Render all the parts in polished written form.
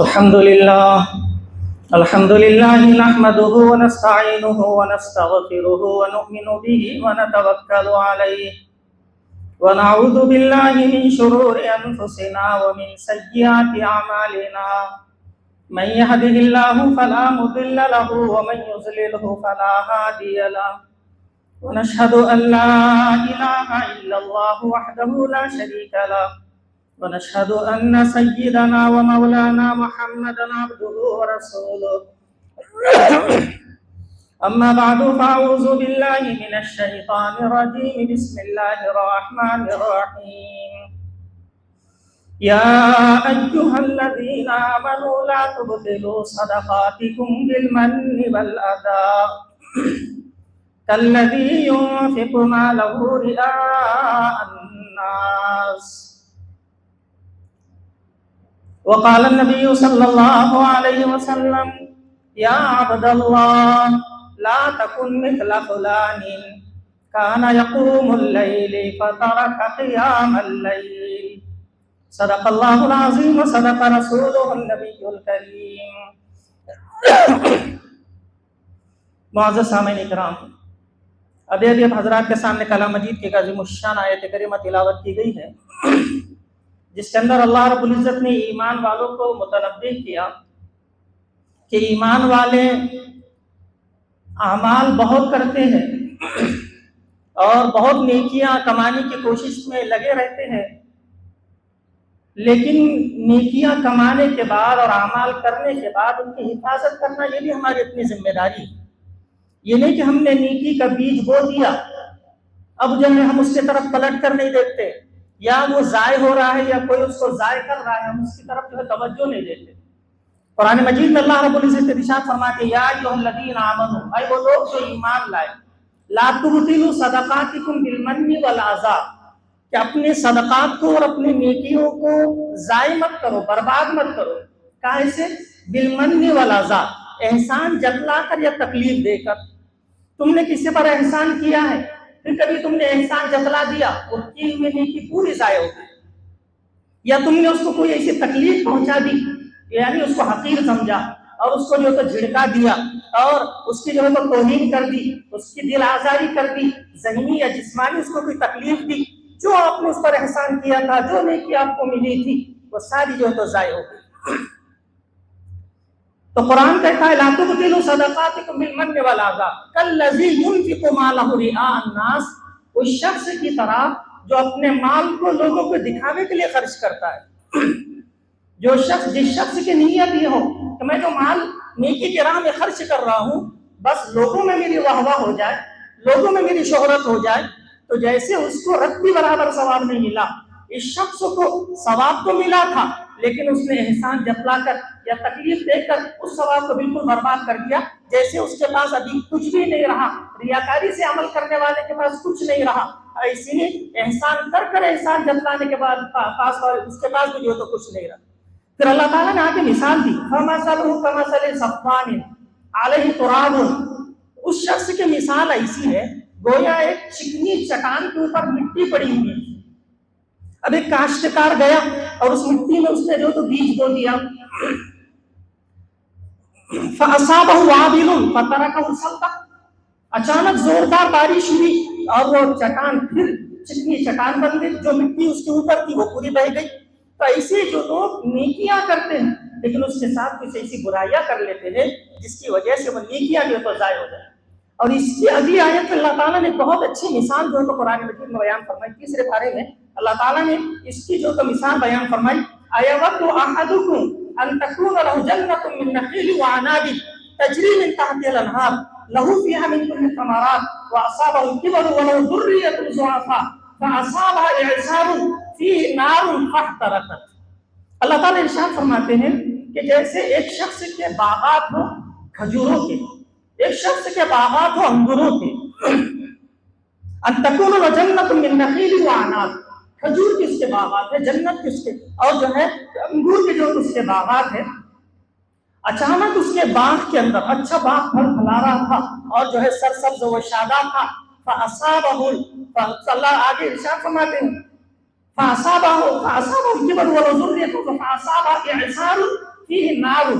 الحمد لله نحمده ونستعينه ونستغفره ونؤمن به ونتوكل عليه ونعوذ بالله من شرور أنفسنا ومن سيئات أعمالنا من يهده الله فلا مضل له ومن يضلله فلا هادي له ونشهد أن لا إله إلا الله وحده لا شريك له ونشهد أن سيدنا ومولانا محمدا عبده ورسوله أما بعد فأعوذ بالله من الشيطان الرجيم بسم الله الرحمن الرحيم يا أيها الذين آمنوا لا تبطلوا صدقاتكم بالمن والأذى كالذي ينفق ماله رئاء الناس وقال النبي صلى الله عليه وسلم يا عبد الله لا تكن مثل فلان كان يقوم الليل فترك قيام الليل صدق الله العظيم وصدق رسوله النبي الكريم. معزز سامعین اکرام، ابھی اب حضرات کے سامنے کلام مجید کی عظیم الشان آیت کریمہ تلاوت کی گئی ہے، جس کے اندر اللہ رب العزت نے ایمان والوں کو متنبہ کیا کہ ایمان والے اعمال بہت کرتے ہیں اور بہت نیکیاں کمانے کی کوشش میں لگے رہتے ہیں، لیکن نیکیاں کمانے کے بعد اور اعمال کرنے کے بعد ان کی حفاظت کرنا یہ بھی ہماری اپنی ذمہ داری ہے۔ یہ نہیں کہ ہم نے نیکی کا بیج بو دیا، اب جو ہے ہم اس کی طرف پلٹ کر نہیں دیکھتے، یا وہ ضائع ہو رہا ہے یا کوئی اس کو ضائع کر رہا ہے، ہم اس کی طرف جو ہے توجہ نہیں دیتے۔ قرآن مجید میں اللہ رب العزت ارشاد فرماتے ہیں یا ایھا الذین آمنوا، اے وہ لوگ جو ایمان لائے، لا تبطلوا صدقاتکم بالمن والاذی، کہ اپنے صدقات کو اور اپنے نیکیوں کو ضائع مت کرو، برباد مت کرو۔ کیسے؟ بالمن والاذی، احسان جتلا کر یا تکلیف دے کر۔ تم نے کسی پر احسان کیا ہے، پھر کبھی تم نے احسان جتلا دیا، اور کی ہوئی نیکی پوری ضائع ہو گئی، یا تم نے اس کو کوئی ایسی تکلیف پہنچا دی، یعنی اس کو حقیر سمجھا اور اس کو جو ہے تو جھڑکا دیا اور اس کی جو ہے تو توہین کر دی، اس کی دل آزاری کر دی، ذہنی یا جسمانی اس کو کوئی تکلیف دی، جو آپ نے اس پر احسان کیا تھا، جو نیکی آپ کو ملی تھی، وہ ساری جو ہے تو ضائع ہو گئی۔ تو قرآن کہتا ہے لا تبطلوا صدقاتکم بالمن والاذی کالذی ينفق مالہ رئاء الناس، اس شخص کی طرح جو اپنے مال کو لوگوں کو دکھاوے کے لیے خرچ کرتا ہے۔ جس شخص کی نیت یہ ہو کہ میں جو مال نیکی کی راہ میں خرچ کر رہا ہوں بس لوگوں میں میری واہ واہ ہو جائے، لوگوں میں میری شہرت ہو جائے، تو جیسے اس کو رتی برابر ثواب نہیں ملا، اس شخص کو ثواب تو ملا تھا لیکن اس نے احسان جتلا کر یا تکلیف دے کر اس ثواب کو بالکل برباد کر دیا، جیسے اس کے پاس ابھی کچھ بھی نہیں رہا، ریاکاری سے عمل کرنے والے کے پاس کچھ نہیں رہا، ایسے ہی احسان کر کر احسان جتلانے کے بعد اس کے پاس بھی جو تو کچھ نہیں رہا۔ پھر اللہ تعالیٰ نے آگے مثال دی فَمَثَلُهُ كَمَثَلِ صَفْوَانٍ عَلَيْهِ تُرَابٌ، اس شخص کی مثال ایسی ہے گویا ایک چکنی چٹان کے اوپر مٹی پڑی ہوئی ہے۔ اب ایک کاشتکار گیا اور اس مٹی میں اس نے جو تو بیج بو دیا، فَأَصَابَهُ وَابِلٌ فَتَرَكَهُ صَلْدًا، اچانک زوردار بارش ہوئی اور وہ چٹان پھر چکنی چٹان بن گئی، جو مٹی اس کے اوپر تھی وہ پوری بہہ گئی۔ تو ایسے جو لوگ نیکیاں کرتے ہیں لیکن اس کے ساتھ کچھ ایسی برائیاں کر لیتے ہیں جس کی وجہ سے وہ نیکیاں جو تو ضائع ہو جائیں۔ اور اس کی اگلی آیت میں اللہ تعالیٰ نے بہت اچھی مثال جو ہے تو قرآن مجید میں بیان فرمائی، تیسرے پارے میں اللہ تعالیٰ نے اس کی جو تو مثال بیان فرمائی اَيَوَدُّ أَحَدُكُمْ أَن تَكُونَ لَهُ جَنَّةٌ مِّن نَخِيلٍ وَأَعْنَابٍ تَجْرِي مِن تَحْتِهَا الْأَنْهَارُ لَهُ فِيهَا مِن كُلِّ الثَّمَرَاتِ وَأَصَابَهُ الْكِبَرُ وَلَهُ ذُرِّيَّةٌ ضُعَفَاءُ فَأَصَابَهَا إِعْصَارٌ فِيهِ نَارٌ فَاحْتَرَقَتْ۔ اللہ تعالیٰ ارشاد فرماتے ہیں کہ جیسے ایک شخص کے باغات ہو کھجوروں کے، ایک شخص کے باغات ہو انگوروں کے، ان تکون جنت من نخیل وعناب، کھجور کی اس کے باغات ہے، جنت کی اس کے، اور جو ہے انگور کے جو اس کے باغات ہے، اچانک اس کے باغ کے اندر اچھا باغ پھل پھلا رہا تھا اور جو ہے سرسبز و شاداب تھا، فاصابہ، اللہ آگے ارشاد فرماتے ہیں فاصابہ الکبر وذریۃ فاصابہ اعصار فیہ نار،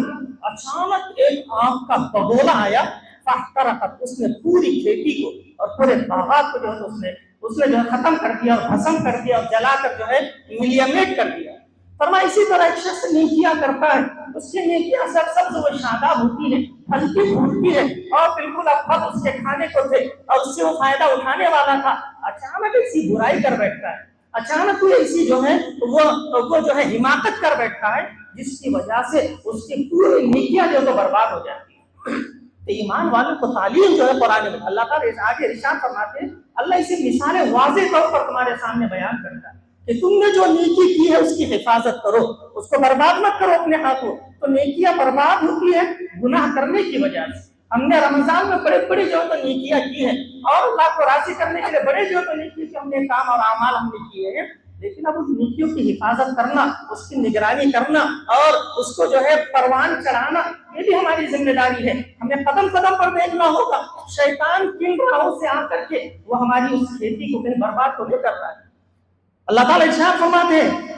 اچانک ایک آگ کا بگولا آیا، فاحترقت، اس نے پوری کھیتی کو اور پورے باغات کو جو ہے اس نے جو ہے ختم کر دیا اور بھسم کر دیا اور جلا کر جو ہے ملیمیٹ کر دیا۔ فرمایا اسی طرح ایک شخص نیکیاں کرتا ہے، اس کی نیکیاں سرسبز و شاداب ہوتی ہے، پھلتی پھولتی ہے، اور بالکل اب اس کے کھانے کو تھے اور اس سے وہ فائدہ اٹھانے والا تھا، اچانک ایسی برائی کر بیٹھتا ہے، اچانک کوئی ایسی جو ہے وہ جو ہے حماقت کر بیٹھتا ہے جس کی وجہ سے اس کی پوری نیکیاں جو تو برباد ہو جاتی ہیں۔ تو ایمان والوں کو تعلیم جو ہے قرآن میں اللہ تعالیٰ آگے ارشاد فرماتے ہیں، اللہ اسی مثالیں واضح طور پر تمہارے سامنے بیان کرتا ہے کہ تم نے جو نیکی کی ہے اس کی حفاظت کرو، اس کو برباد مت کرو اپنے ہاتھوں۔ تو نیکیاں برباد ہوتی ہے گناہ کرنے کی وجہ سے۔ ہم نے رمضان میں بڑے بڑے جو تو نیکیاں کی ہیں اور اللہ کو راضی کرنے کے لیے بڑے جو تو نیکی کے ہم نے کام اور اعمال ہم نے کیے ہیں، لیکن اب اس نیکیوں کی حفاظت کرنا، اس کی نگرانی کرنا اور اس کو جو ہے پروان چڑھانا، یہ بھی ہماری ذمہ داری ہے۔ ہمیں قدم قدم پر دیکھنا ہوگا شیطان کن راہوں سے آ کر کے وہ ہماری اس کھیتی کو کہیں برباد تو نہیں کر رہا ہے۔ اللہ تعالیٰ ارشاد فرماتے ہیں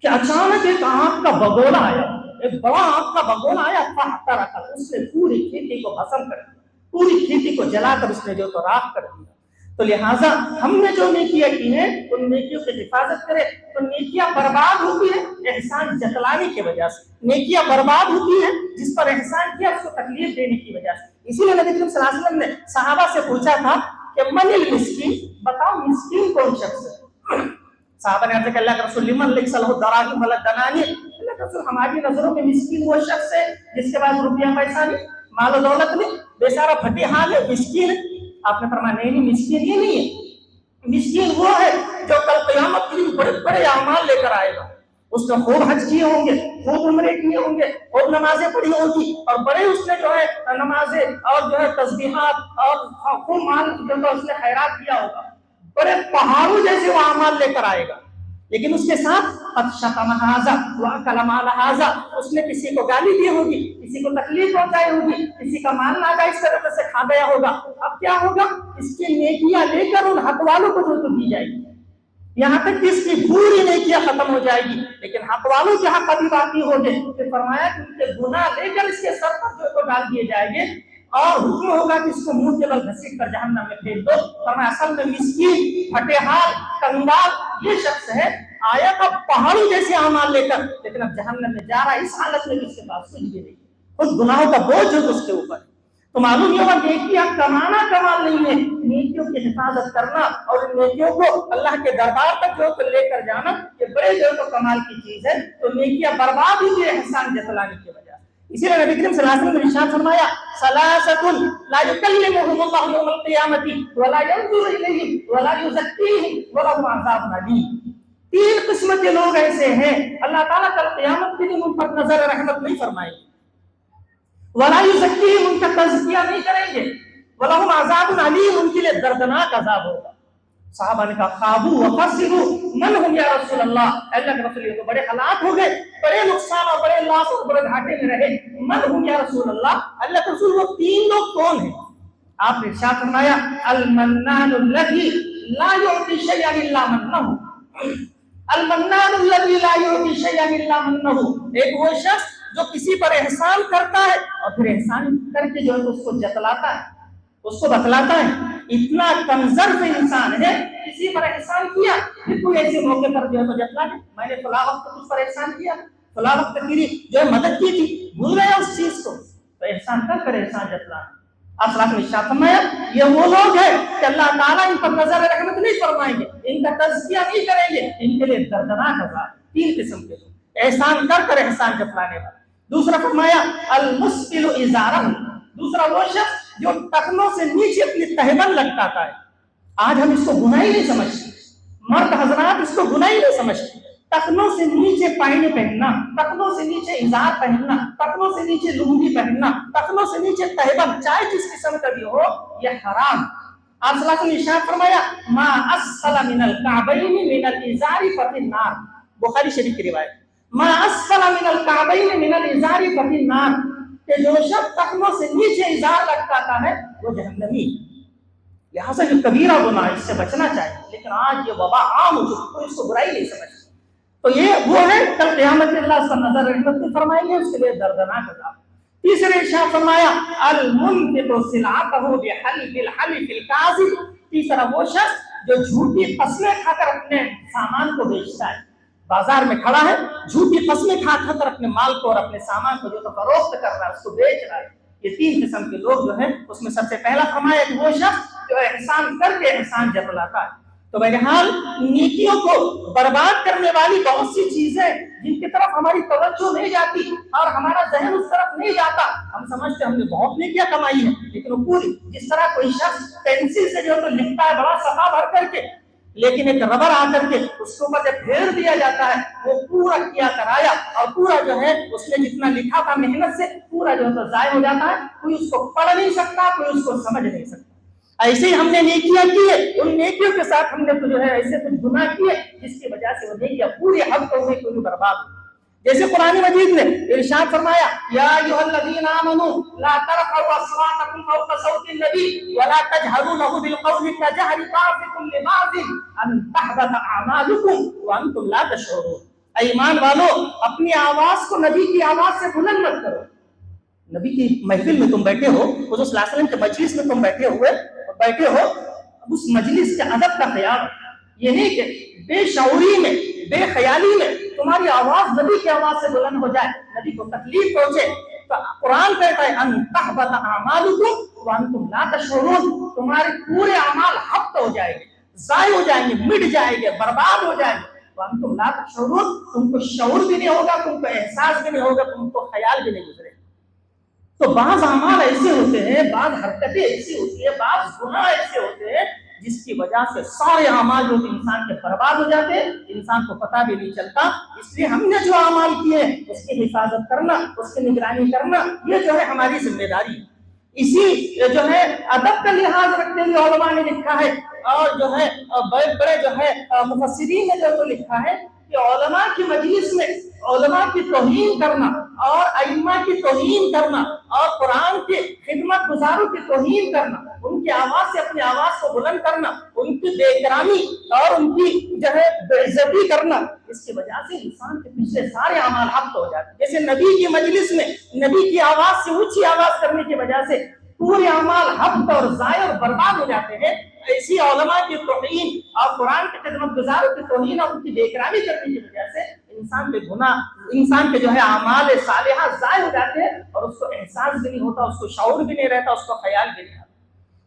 کہ اچانک ایک آگ کا بگولا آیا، ایک بڑا آگ کا بگولا آیا، فاحترقت، اس نے پوری کھیتی کو بھسم کر دیا، پوری کھیتی کو جلا کر اس نے جو تو راکھ کر دیا۔ تو لہٰذا ہم نے جو نیکیاں کی ہیں ان نیکیوں کی حفاظت کرے۔ تو نیکیاں برباد ہوتی ہیں احسان جتلانے کی وجہ سے، نیکیاں برباد ہوتی ہیں جس پر احسان کیا اس کو تکلیف دینے کی وجہ سے۔ اسی لیے نبی کریم صلی اللہ علیہ وسلم نے صحابہ سے پوچھا تھا کہ من المسکین، بتاؤ مسکین کون شخص ہے؟ صحابہ نے عرض کیا اللہ کے رسول لمن لیس لہ دراہم ولا دنانیر، اللہ کے رسول ہماری نظروں میں مسکین وہ شخص ہے جس کے پاس روپیہ پیسہ نہیں، مال و دولت نہیں، بیچارہ پھٹی حال ہے، مسکین ہے۔ آپ نے فرمایا نہیں مسکین یہ نہیں ہے، مسکین وہ ہے جو کل قیامت کے دن بڑے بڑے اعمال لے کر آئے گا، اس نے خوب حج کیے ہوں گے، خوب عمرے کیے ہوں گے، خوب نمازیں پڑھی ہوں گی، اور بڑے اس نے جو ہے نمازیں اور جو ہے تسبیحات اور خوب مال جو اس نے خیرات کیا ہوگا، بڑے پہاڑوں جیسے وہ اعمال لے کر آئے گا، لیکن اس کے ساتھ قد شتم ھذا واکل مال ھذا، اس نے کسی کو گالی دی ہوگی، کسی کو تکلیف پہنچائی ہوگی، کسی کا مال ناجائز طریقے سے کھا گیا ہوگا۔ اب کیا ہوگا؟ اس کی نیکیاں لے کر ان حق والوں کو جو دی جائے گی، یہاں تک کہ اس کی پوری نیکیاں ختم ہو جائے گی، لیکن حق والوں کے حق ابھی باقی ہوں گے۔ پھر فرمایا کہ ان کے گناہ لے کر اس کے سر پر جو تو ڈال دیے جائیں گے اور حکم ہوگا کہ اس کو منہ کے بل گھسیٹ کر جہنم میں پھینک دو۔ فرمایا اصل میں مسکین، پھٹے حال، کنگال یہ شخص ہے، آیا تھا پہاڑوں جیسے اعمال لے کر، لیکن اب جہنم میں جا رہا ہے اس حالت میں کہ اس کے پاس کچھ بھی نہیں، خود گناہوں کا بوجھ جو اس کے اوپر۔ تو معلوم یہ ہوا نیکیاں کمانا کمال نہیں ہے، نیکیوں کی حفاظت کرنا اور ان نیکیوں کو اللہ کے دربار تک جو لے کر جانا یہ بڑے جو تو کمال کی چیز ہے۔ تو نیکیاں برباد ہوئی ہے احسان جتلانے کی وجہ سے۔ اسی لیے نبی کریم صلی اللہ علیہ وسلم نے ارشاد فرمایا ثلاثۃ لا یکلمهم اللہ یوم القیامۃ ولا ینظر الیہم ولا یزکیہم ولہم عذاب علیم۔ تین قسم کے لوگ ایسے ہیں اللہ تعالیٰ کل قیامت کے دن ان پر نظر رحمت نہیں فرمائے گی، ولا یزکیہم ان کا تزکیہ نہیں کریں گے، ولہم عذاب علیم ان کے لیے دردناک عذاب ہوگا۔ صحابہ نے کہا خوابو وخسروا من ہم یا رسول اللہ، اللہ کے رسول یہ تو بڑے حالات ہو گئے، بڑے نقصان اور بڑے لاس اور بڑے گھاٹے میں رہے، من ہم یا رسول اللہ، اللہ کے رسول وہ تین لوگ کون ہیں؟ آپ نے ارشاد فرمایا المنان الذی لا یعطی شیئا الا منہ، المنان الذی لا یعطی شیئا الا منہ، ایک وہ شخص جو کسی پر احسان کرتا ہے اور پھر احسان کر کے جو ہے اس کو جتلاتا ہے، اس کو بتلاتا ہے۔ اتنا کمزرف انسان ہے، کسی پر احسان کیا پھر کوئی ایسے موقع پر جو ہے تو جتلا دے، میں نے فلاں وقت تجھ پر احسان کیا، فلاں وقت تیری جو ہے مدد کی تھی، بھول گیا اس چیز کو، تو احسان کر احسان جتلانا۔ آپ صلی اللہ علیہ وسلم نے فرمایا یہ وہ لوگ ہیں کہ اللہ تعالیٰ ان پر نظر رحمت نہیں فرمائیں گے، ان کا تزکیہ نہیں کریں گے، ان کے لیے دردناک عذاب۔ تین قسم کے لوگ، احسان کر احسان جتلانے والا۔ دوسرا فرمایا المسبل ازارہ، دوسرا وہ شخص جو ٹخنوں سے نیچے اپنی تہبند لٹکاتا ہے۔ آج ہم اس کو گناہ ہی نہیں سمجھتے، مرد حضرات اس کو گناہ ہی نہیں سمجھتے۔ ٹخنوں سے نیچے پائنے پہننا، ٹخنوں سے نیچے ازار پہننا، ٹخنوں سے نیچے لنگی پہننا، ٹخنوں سے نیچے تہبند، چاہے جس قسم کا بھی ہو، یہ حرام۔ آپ صلی اللہ علیہ وسلم نے ارشاد فرمایا ما اسفل من الکعبین من الازار ففی النار، بخاری شریف کی روایت، ما اسفل من الکعبین من الازار ففی النار، کہ جو شخص ٹخنوں سے نیچے ازار لٹکاتا ہے وہ جہنمی۔ لہٰذا یہ کبیرہ گناہ، اس سے بچنا چاہیے، لیکن آج یہ وبا عام ہو چکی، کوئی اس کو برائی نہیں سمجھتا۔ تو یہ وہ ہے کل قیامت میں اللہ اس پر نظر رحمت میں فرمائیں گے، اس کے لیے دردناک عذاب۔ تیسرے ارشاد فرمایا المنفق صلعته بحلف الحلف الكاذب، تیسرا وہ شخص جو جھوٹی قسمیں کھا کر اپنے سامان کو بیچتا ہے، بازار میں کھڑا ہے جھوٹی قسمیں کھا کر اپنے مال کو اور اپنے سامان کو جو تو فروخت کر رہا ہے، اس کو بیچ رہا ہے۔ یہ تین قسم کے لوگ جو ہیں اس میں سب سے پہلا فرمایا کہ وہ شخص جو احسان کر کے احسان جتلاتا ہے۔ تو بہرحال نیکیوں کو برباد کرنے والی بہت سی چیزیں جن کی طرف ہماری توجہ نہیں جاتی اور ہمارا ذہن اس طرف نہیں جاتا، ہم سمجھتے ہم نے بہت نیکیاں کمائی ہیں، لیکن وہ پوری جس طرح کوئی شخص پینسل سے جو تو لکھتا ہے بڑا صفحہ بھر کر کے، لیکن ایک ربر آ کر کے اس کے اوپر جب پھیر دیا جاتا ہے وہ پورا کیا کرایا اور پورا جو ہے اس نے جتنا لکھا تھا محنت سے پورا جو ہے تو ضائع ہو جاتا ہے، کوئی اس کو پڑھ نہیں سکتا، کوئی اس کو سمجھ نہیں سکتا۔ ایسے ہی ہم نے نیکیاں کی ہے، ان نیکیوں کے ساتھ ہم نے تو جو ہے ایسے کچھ گناہ کیے جس کی وجہ سے وہ نیکیاں پورے حد کو پوری برباد ہوئی۔ جیسے قرآن مجید نے ارشاد فرمایا یا ایھا الذین آمنوا لا ترفعوا اصواتکم فوق صوت النبی ولا تجهروا له بالقول كجهر بعضکم لبعض ان تحبط اعمالکم وانتم لا تشعرون۔ اے ایمان والو اپنی آواز کو نبی کی آواز سے بلند مت کرو۔ نبی کی محفل میں تم بیٹھے ہو، حضور صلی اللہ علیہ وسلم کے مجلس میں تم بیٹھے ہو، اب اس مجلس کے ادب کا خیال رکھو۔ یہ نہیں کہ بے شعوری میں بے خیالی میں تمہاری آواز نبی کی آواز سے بلند ہو جائے، نبی کو تکلیف پہنچے۔ تو قرآن کہتا ہے ان تحبط اعمالکم وانتم لا تشعرون، تمہارے پورے اعمال حبط ہو جائیں گے، ضائع ہو جائیں گے، مٹ جائیں گے، برباد ہو جائیں گے۔ وانتم لا تشعرون، تم کو شعور بھی نہیں ہوگا، تم کو احساس بھی نہیں ہوگا، تم کو خیال بھی نہیں گزرے۔ تو بعض اعمال ایسے ہوتے ہیں، بعض حرکتیں ایسی ہوتی ہیں، بعض گناہ ایسے ہوتے ہیں جس کی وجہ سے سارے اعمال جو انسان کے برباد ہو جاتے ہیں، انسان کو پتہ بھی نہیں چلتا۔ اس لیے ہم نے جو اعمال کیے اس کی حفاظت کرنا، اس کی نگرانی کرنا، یہ جو ہے ہماری ذمہ داری ہے۔ اسی جو ہے ادب کا لحاظ رکھتے ہوئے علماء نے لکھا ہے اور جو ہے بڑے بڑے جو ہے مفسرین نے جو لکھا ہے کہ علماء کی مجلس میں علماء کی توہین کرنا اور ائمہ کی توہین کرنا اور قرآن کے خدمت گزاروں کی توہین کرنا، ان کی آواز سے اپنی آواز کو بلند کرنا، ان کی بے احترامی اور ان کی جو ہے بے عزتی کرنا، اس کی وجہ سے انسان کے پچھلے سارے اعمال حبط ہو جاتے ہیں۔ جیسے نبی کی مجلس میں نبی کی آواز سے اونچی آواز کرنے کی وجہ سے پورے اعمال حبط اور ضائع اور برباد ہو جاتے ہیں، ایسی علماء کی توہین اور قرآن کے خدمت گزاروں کی توہین اور ان کی بے احترامی کرنے کی وجہ سے انسان کے جو ہے اعمال صالحہ ضائع ہو جاتے ہیں اور اس کو احساس بھی نہیں ہوتا، اس کو شعور بھی نہیں رہتا، اس کو خیال بھی نہیں آتا۔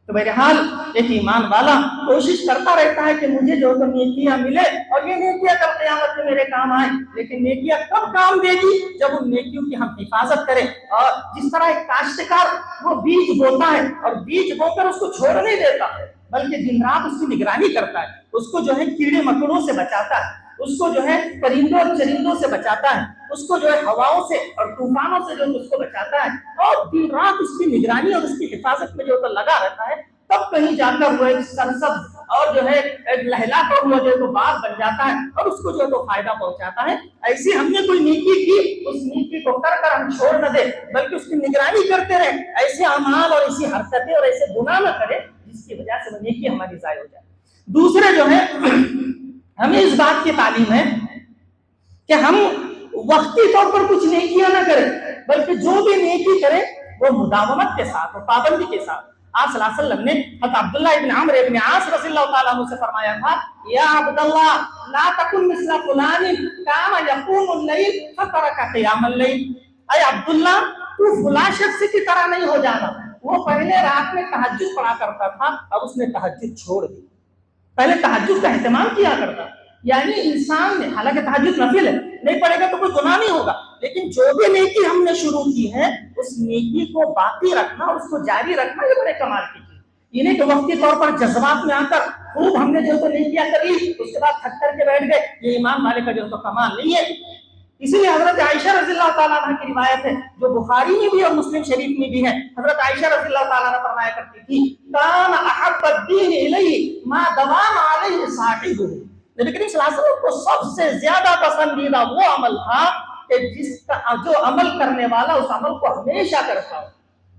تو بہرحال ایک ایمان والا کوشش کرتا رہتا ہے کہ مجھے جو تو نیکیاں ملے اور یہ نیکیاں کل قیامت میں میرے کام آئیں، لیکن نیکیاں کب کام دے گی جب ان نیکیوں کی ہم حفاظت کریں۔ اور جس طرح ایک کاشتکار وہ بیج بوتا ہے اور بیج بو کر اس کو چھوڑ نہیں دیتا بلکہ دن رات اس کی نگرانی کرتا ہے، اس کو جو ہے کیڑے مکوڑوں سے بچاتا ہے، اس کو جو ہے پرندوں اور چرندوں سے بچاتا ہے، اس کو جو ہے ہواؤں سے اور طوفانوں سے جو اس کو بچاتا ہے، اور دن رات اس کی نگرانی اور اس کی حفاظت میں جو تو لگا رہتا ہے، تب کہیں جا کر وہ ایک سرسبز اور جو ہے ایک لہلاتا ہوا جو تو باغ بن جاتا ہے اور اس کو جو تو فائدہ پہنچاتا ہے۔ ایسی ہم نے کوئی نیکی کی، اس نیکی کو کر کر ہم چھوڑ نہ دیں بلکہ اس کی نگرانی کرتے رہیں، ایسے اعمال اور ایسی حرکتیں اور ایسے گناہ نہ کریں جس کی وجہ سے وہ نیکی ہماری ضائع ہو جائے۔ دوسرے جو ہے ہمیں اس بات کی تعلیم ہے کہ ہم وقتی طور پر کچھ نیکیاں نہ کریں بلکہ جو بھی نیکی کریں وہ مداومت کے ساتھ اور پابندی کے ساتھ۔ آپ صلی اللہ علیہ وسلم نے حضرت عبداللہ ابن عمرو ابن عاص رضی اللہ تعالیٰ عنہ سے فرمایا تھا یا عبداللہ لا تکن مثل فلان کان یقوم اللیل فترک قیام اللیل، اے عبداللہ تو فلاں شخص کی طرح نہیں ہو جانا، وہ پہلے رات میں تہجد پڑھا کرتا تھا اب اس نے تہجد چھوڑ دی، پہلے تہجد کا اہتمام کیا کرتا۔ یعنی انسان نے حالانکہ تہجد نفل ہے، نہیں پڑھے گا تو کوئی گناہ نہیں ہوگا، لیکن جو بھی نیکی ہم نے شروع کی ہے اس نیکی کو باقی رکھنا، اس کو جاری رکھنا، یہ بڑے کمال کی چیز۔ یہ نہیں کہ وقتی طور پر جذبات میں آ کر خوب ہم نے جو تو نیکیاں کری اس کے بعد تھک کر کے بیٹھ گئے، یہ ایمان والے کا جو تو کمال نہیں ہے۔ اسی لیے حضرت عائشہ رضی اللہ تعالیٰ عنہ کی روایت ہے جو بخاری میں بھی اور مسلم شریف میں بھی ہے، حضرت عائشہ رضی اللہ تعالیٰ عنہ فرمایا کرتی تھی کان احب الدین الیہ ما دوام علیہ صاحبہ، نبی کریم صلی اللہ علیہ وسلم کو سب سے زیادہ پسندیدہ وہ عمل تھا کہ جس کا جو عمل کرنے والا اس عمل کو ہمیشہ کرتا ہو،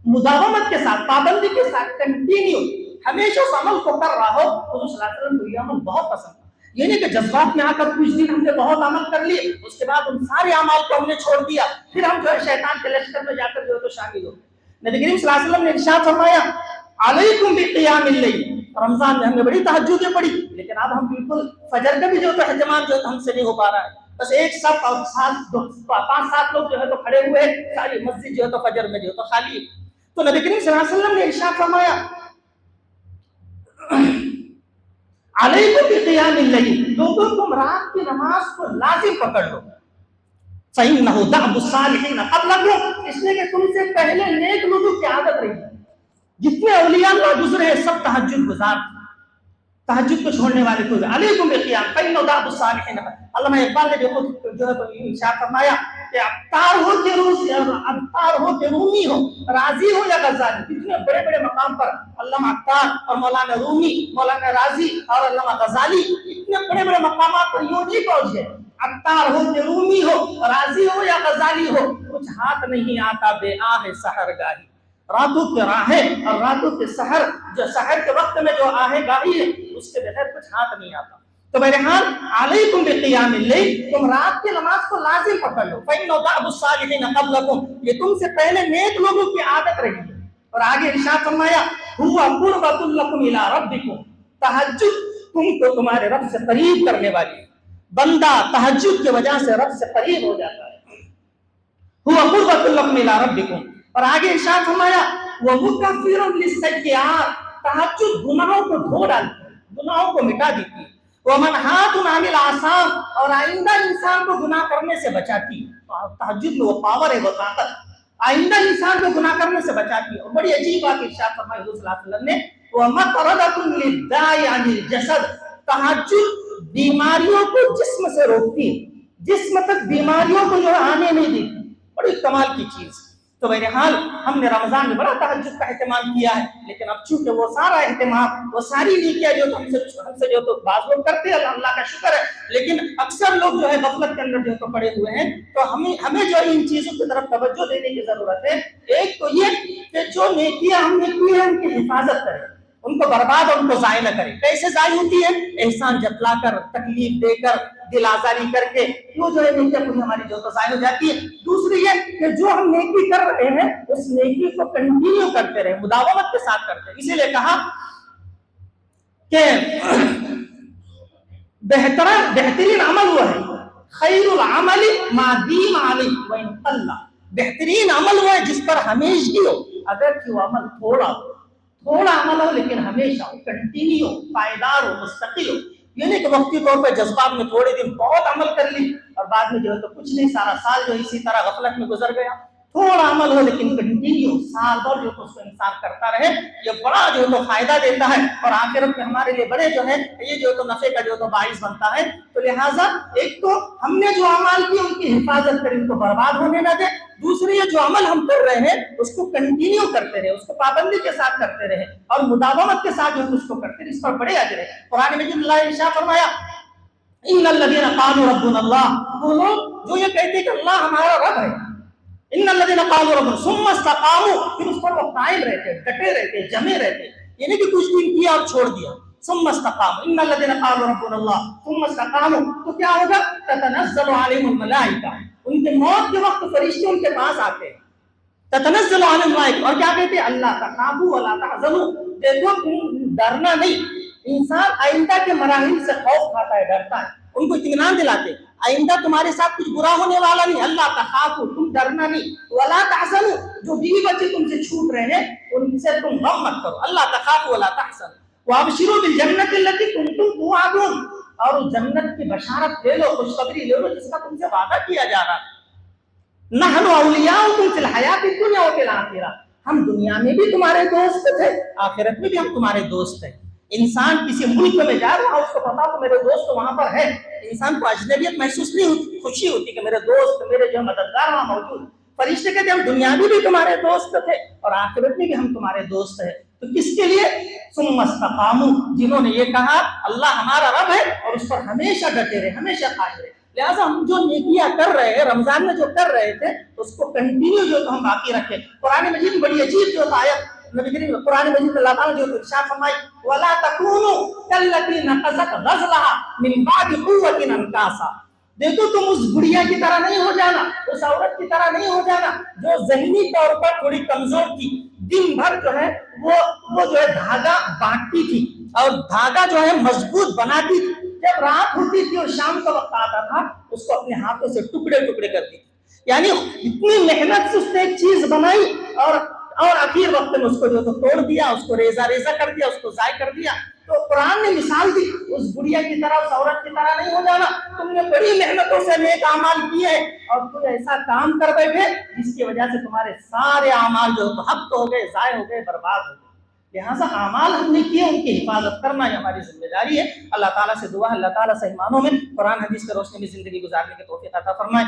مداومت کے ساتھ، پابندی کے ساتھ، کنٹینیو ہمیشہ اس عمل کو کر رہا ہو۔ حضور صلی اللہ علیہ وسلم کو یہ عمل بہت پسند تھا۔ یہ نہیں کہ جذبات میں آ کر کچھ دن ہم نے بہت عمل کر لیے، اس کے بعد ان سارے اعمال کو ہم نے چھوڑ دیا، پھر ہم جو ہے شیطان کے لشکر میں جا کر جو ہے تو شامل ہو گئے۔ نبی کریم صلی اللہ علیہ وسلم نے ارشاد فرمایا علیکم بقیام اللیل، رمضان میں ہم نے بڑی تہجدیں پڑھی، لیکن اب ہم بالکل فجر کا بھی جو ہے تو اہتمام جو ہے ہم سے نہیں ہو پا رہا ہے، بس ایک صف اور 5-7 لوگ جو ہے تو کھڑے ہوئے ہیں، ساری مسجد جو ہے تو فجر میں جو ہے تو خالی ہے۔ تو نبی کریم صلی اللہ علیہ وسلم نے ارشاد فرمایا علیکم بقیام اللیل، لوگوں تم رات کی نماز کو لازم پکڑ لو، فإنہ دأب الصالحین قبلکم، اس لیے کہ تم سے پہلے نیک لوگوں کی عادت رہی ہے، جتنے اولیاء اللہ گزرے ہیں سب تہجد گزار، تہجد کو چھوڑنے والے کوئی علیکم بقیام فإنہ دأب الصالحین۔ علامہ اقبال نے جو ہے تو ارشاد فرمایا کہ عطار ہو کہ رومی ہو، راضی ہو یا غزالی، کتنے بڑے بڑے مقام پر علامہ عطار اور مولانا رومی، مولانا راضی اور علامہ غزالی اتنے بڑے بڑے مقامات پر یوں نہیں پہنچ گئے، عطار ہو کہ رومی ہو، راضی ہو یا غزالی ہو، کچھ ہاتھ نہیں آتا بے آہ سحر گاہی، راتوں کے راہیں اور راتوں کے سحر، جو سحر کے وقت میں جو آہیں گاہی ہے اس کے بغیر کچھ ہاتھ نہیں آتا۔ تو بہرحال علیکم بقیام اللیل، تم رات کی نماز کو لازم پکڑ لو، فإنہ دأب الصالحین قبلکم، یہ تم سے پہلے نیک لوگوں کی عادت رہی ہے۔ اور آگے ارشاد فرمایا ھوا قربۃ لکم الی ربکم، تہجد تم کو تمہارے رب سے قریب کرنے والی ہے، بندہ تہجد کی وجہ سے رب سے قریب ہو جاتا ہے، ھوا قربۃ لکم الی ربکم۔ اور آگے ارشاد فرمایا ومکفر للسیئات، تہجد گناہوں کو دھو ڈالتی ہے، گناہوں کو مٹا دیتی ہے، ومنہات عن الآثام، اور آئندہ انسان کو گناہ کرنے سے بچاتی ہے، تہجد میں وہ پاور ہے، وہ طاقت آئندہ انسان کو گناہ کرنے سے بچاتی ہے۔ اور بڑی عجیب بات ارشاد فرمائی حضور صلی اللہ علیہ وسلم نے ومطردۃ للداء عن الجسد، تہجد بیماریوں کو جسم سے روکتی ہے، جسم تک بیماریوں کو جو آنے نہیں دیتی، بڑی کمال کی چیز۔ تو بہرحال ہم نے رمضان میں بڑا تہجد کا اہتمام کیا ہے، لیکن اب چونکہ وہ سارا اہتمام، وہ ساری نیکیاں جو ہم سے جو تو بعض لوگ کرتے ہیں، اللہ کا شکر ہے، لیکن اکثر لوگ جو ہے غفلت کے اندر جو تو پڑے ہوئے ہیں، تو ہمیں جو ان چیزوں کی طرف توجہ دینے کی ضرورت ہے۔ ایک تو یہ کہ جو نیکیاں ہم نے کی ہیں ان کی حفاظت کریں، ان کو برباد اور ان کو ضائع نہ کریں۔ کیسے ضائع ہوتی ہے؟ احسان جتلا کر، تکلیف دے کر، دل آزاری کر کے، وہ جو ہے نیکیاں پوری ہماری جو تو ضائع ہو جاتی ہے۔ دوسری یہ کہ جو ہم نیکی کر رہے ہیں اس نیکی کو کنٹینیو کرتے رہے، مداومت کے ساتھ کرتے ہیں۔ اسی لیے کہا کہ بہترین عمل وہ ہے خیر العمل ما دیم علیہ وان قل، بہترین عمل وہ ہے جس پر ہمیشگی ہو، اگر کہ وہ عمل تھوڑا عمل ہو لیکن ہمیشہ ہو، کنٹینیو، پائیدار ہو، مستقل ہو۔ یہ نہیں کہ وقتی طور پہ جذبات میں تھوڑے دن بہت عمل کر لی اور بعد میں جو ہے تو کچھ نہیں، سارا سال جو اسی طرح غفلت میں گزر گیا۔ تھوڑا عمل ہو لیکن کنٹینیو، سال بھر جو تو اس کو انسان کرتا رہے، یہ بڑا جو ہے تو فائدہ دیتا ہے اور آخرت میں ہمارے لیے بڑے جو ہے یہ جو تو نفع کا جو تو باعث بنتا ہے۔ تو لہٰذا ایک تو ہم نے جو اعمال کی ان کی حفاظت کریں، ان کو برباد ہونے نہ دیں، دوسری یہ جو عمل ہم کر رہے ہیں اس کو کنٹینیو کرتے رہے، اس کو پابندی کے ساتھ کرتے رہے اور مداومت کے ساتھ جو اس کو کرتے رہے، اس پر بڑے اجر ہے۔ قرآن مجید اللہ نے ارشاد فرمایا ان الذين قالوا ربنا الله، وہ لوگ جو یہ کہتے ہیں کہ اللہ ہمارا رب ہے، ان الذين قالوا ربنا ثم استقاموا، پھر اس پر وہ قائم رہتے، ڈٹے رہتے، جمے رہتے، یعنی کہ کچھ دن کیا اور چھوڑ دیا، ثم استقاموا ان الذين قالوا ربنا الله ثم استقاموا، تو کیا ہوگا؟ تتنزل عليهم الملائکہ، ان کے موت کے وقت فرشتے ان کے پاس آتے ہیں، تتنزل عليهم الملائکہ، اور کیا کہتے ہیں؟ اللہ تخافوا ولا تحزنوا، دیکھو تم ڈرنا نہیں۔ انسان آئندہ کے مراحل سے خوف کھاتا ہے، ڈرتا ہے، ان کو اطمینان دلاتے آئندہ تمہارے ساتھ کچھ برا ہونے والا نہیں، اللہ تخافوا، تم ڈرنا نہیں، ولا تحزنوا، جو بیوی بچے تم سے چھوٹ رہے ہیں ان سے تم غم مت کرو، اللہ تخافوا ولا تحزنوا وابشروا بالجنۃ التي كنتم توعدون، اور جنت کی بشارت لے لو، خوشخبری لے لو جس کا تم سے وعدہ کیا جا رہا ہے۔ نحن اولیاؤکم فی الحیاۃ الدنیا وفی الآخرہ، ہم دنیا میں بھی تمہارے دوست تھے، آخرت میں بھی ہم تمہارے دوست ہیں۔ انسان کسی ملک میں جا رہا ہے، اس کو پتا تو میرے دوست وہاں پر ہے، انسان کو اجنبیت محسوس نہیں ہوتی، خوشی ہوتی کہ میرے دوست، میرے جو مددگار وہاں موجود۔ فرشتے کہتے ہیں ہم دنیا میں بھی تمہارے دوست تھے اور آخرت میں بھی ہم تمہارے دوست ہیں۔ تو کس کے لیے؟ ثم استقاموا، جنہوں نے یہ کہا اللہ ہمارا رب ہے اور اس پر ہمیشہ ڈٹے رہے، ہمیشہ قائم رہے۔ لہٰذا ہم جو نیکیاں کر رہے ہیں رمضان میں جو کر رہے تھے اس کو کنٹینیو جو تو ہم باقی رکھیں۔ قرآن مجید میں بڑی عجیب جو آیت نبی کریم قرآن مجید میں اللہ تعالیٰ جو ارشاد فرمائی وَلَا تَكُونُوا كَالَّتِي نَقَضَتْ غَزْلَهَا مِن بَعْدِ قُوَّةٍ أَنْكَاثًا، دیکھو تم اس گڑیا کی طرح نہیں ہو جانا، اس عورت کی طرح نہیں ہو جانا جو ذہنی طور پر تھوڑی کمزور تھی، دن بھر جو ہے وہ جو ہے دھاگا بانٹتی تھی اور دھاگا جو ہے مضبوط بناتی تھی، جب رات ہوتی تھی اور شام کا وقت آتا تھا اس کو اپنے ہاتھوں سے ٹکڑے ٹکڑے کرتی تھی، یعنی اتنی محنت سے اس نے ایک چیز بنائی اور اخیر وقت میں اس کو جو توڑ دیا، اس کو ریزہ ریزہ کر دیا، اس کو ضائع کر دیا۔ تو قرآن نے مثال دی اس گڑیا کی طرح، اس عورت کی طرح نہیں ہو جانا، تم نے بڑی محنتوں سے نیک اعمال کیے اور کوئی ایسا کام کر بیٹھے جس کی وجہ سے تمہارے سارے اعمال جو حبط ہو گئے، ضائع ہو گئے، برباد ہو گئے۔ لہٰذا اعمال ہم نے کیے، ان کی حفاظت کرنا یہ ہماری ذمہ داری ہے۔ اللہ تعالیٰ سے دعا ہے اللہ تعالیٰ صحیح معنوں میں قرآن حدیث کے روشنی میں زندگی گزارنے کی توفیق عطا فرمائے۔